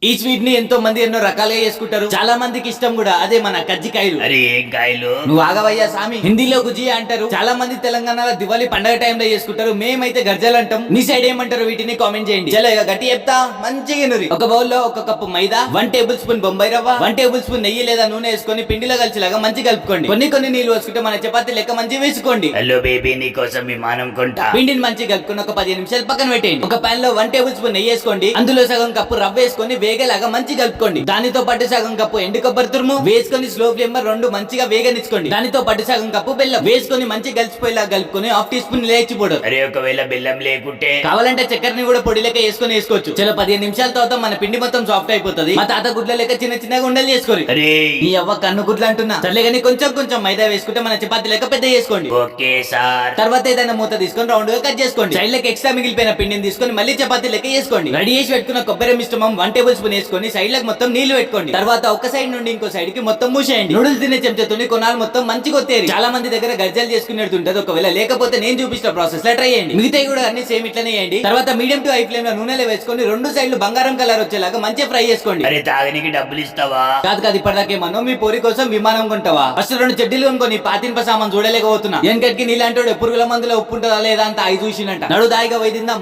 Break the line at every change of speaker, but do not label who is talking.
ఈ స్వీట్ ని ఎంతో మంది ఎన్నో రకాలుగా చేసుకుంటారు. చాలా మందికి ఇష్టం కూడా. అదే మన కజ్జికాయలు.
అరే ఏం కాయలు?
నువ్వు ఆగవయ్యా సామి. హిందీలో గుజియా అంటారు. చాలా మంది తెలంగాణలో దివాళీ పండగ టైంలో చేసుకుంటారు. మేమైతే గర్జలు అంటాం. మీ సైడ్ ఏమంటారు వీటిని కామెంట్ చేయండి. చలో ఇక గట్టి చెప్తా, మంచిగా నూరి. ఒక బౌల్ లో ఒక కప్పు మైదా, 1 టేబుల్ స్పూన్ బొంబాయి రవ్వ, 1 టేబుల్ స్పూన్ నెయ్యి లేదా నూనె వేసుకొని పిండిలో కలిసిలాగా మంచి కలుపుకోండి. కొన్ని నీళ్లు వేసుకుంటే మన చపాతీ లెక్క మంచి వేసుకోండి.
హలో బేబీ, నీ కోసం విమానం కొంటా.
పిండిని మంచిగా కలుపుకొని ఒక 15 నిమిషాలు పక్కన పెట్టండి. ఒక పాన్ లో 1 టేబుల్ స్పూన్ నెయ్యి వేసుకోండి. అందులో సగం కప్పు రవ్వ వేసుకొని వేగేలాగా మంచి కలుపుకోండి. దానితో పాటు సగం కప్పు ఎండు కొబ్బరి తురుము వేసుకొని స్లో ఫ్లేమ్ లో 2 మంచిగా వేగనిచ్చుకోండి. దానితో పాటు సగం కప్పు బెల్లం వేసుకొని మంచి కలిసిపోయేలా కలుపుకొని 1/2 టీ స్పూన్ ఇలాచి పౌడర్.
అరే ఒకవేళ బెల్లం లేకుంటే?
కావాలంటే చక్కెరని కూడా పొడి లెక్క వేసుకొని వేసుకోవచ్చు. చలో 15 నిమిషాల తర్వాత మన పిండి మొత్తం సాఫ్ట్ అయిపోతుంది. మా తాత గుడ్ల లెక్క చిన్నగా ఉండలు చేసుకోరు.
అరే
ఈ అవ్వ కన్ను గుడ్లు అంటున్నా. సర్లే కానీ కొంచెం మైదా వేసుకుంటే మన చపాతీ లెక్క పెద్ద చేసుకోండి.
Okay sir.
తర్వాత ఏదైనా మూత తీసుకొని రౌండ్ గా కట్ చేసుకోండి. సైడ్ లెక్క ఎక్స్ట్రా మిగిలిపోయిన పిండిని తీసుకొని మళ్ళీ చపాతీ లెక్క చేసుకోండి. రెడీ చేసి పెట్టుకున్న కొబ్బరి మిశ్రమం 1 టేబుల్ స్పూన్ వేసుకొని సైడ్ లకు మొత్తం నీళ్లు పెట్టుకోండి. తర్వాత ఒక సైడ్ నుండి ఇంకో సైడ్ కి మొత్తం మూసేయండి. నూడిల్స్ తినే చెంచాతోని కొనాలు మొత్తం మంచిగా వచ్చేది. చాలా మంది దగ్గర గర్జలు చేసుకునేది ఉంటది. ఒకవేళ లేకపోతే నేను చూపించిన ప్రాసెస్ లో ట్రై చేయండి. మిగతా కూడా అన్ని సేమ్ ఇట్లనే చేయండి. తర్వాత మీడియం టు హై ఫ్లేమ్ లో నూనెలో వేసుకొని 2 సైడ్లు బంగారం కలర్ వచ్చేలాగా మంచిగా ఫ్రై చేసుకోండి.
అరే తాగనికి డబ్బులు ఇస్తావా?
కాదు ఇప్పటిదాకేమన్నా మీ పోరి కోసం విమానం కొంటావా? ఫస్ట్ 2 చెడ్డీలు కొనుక్కొని పాతింప సామాన్ చూడలేకపోతున్నా. వెనకటికి నీలాంటి పురుగుల మందులో ఉప్పు ఉంటుందా లేదా అంత ఐదు చూసినట్ట. నడు దాయిగా వైదిందా.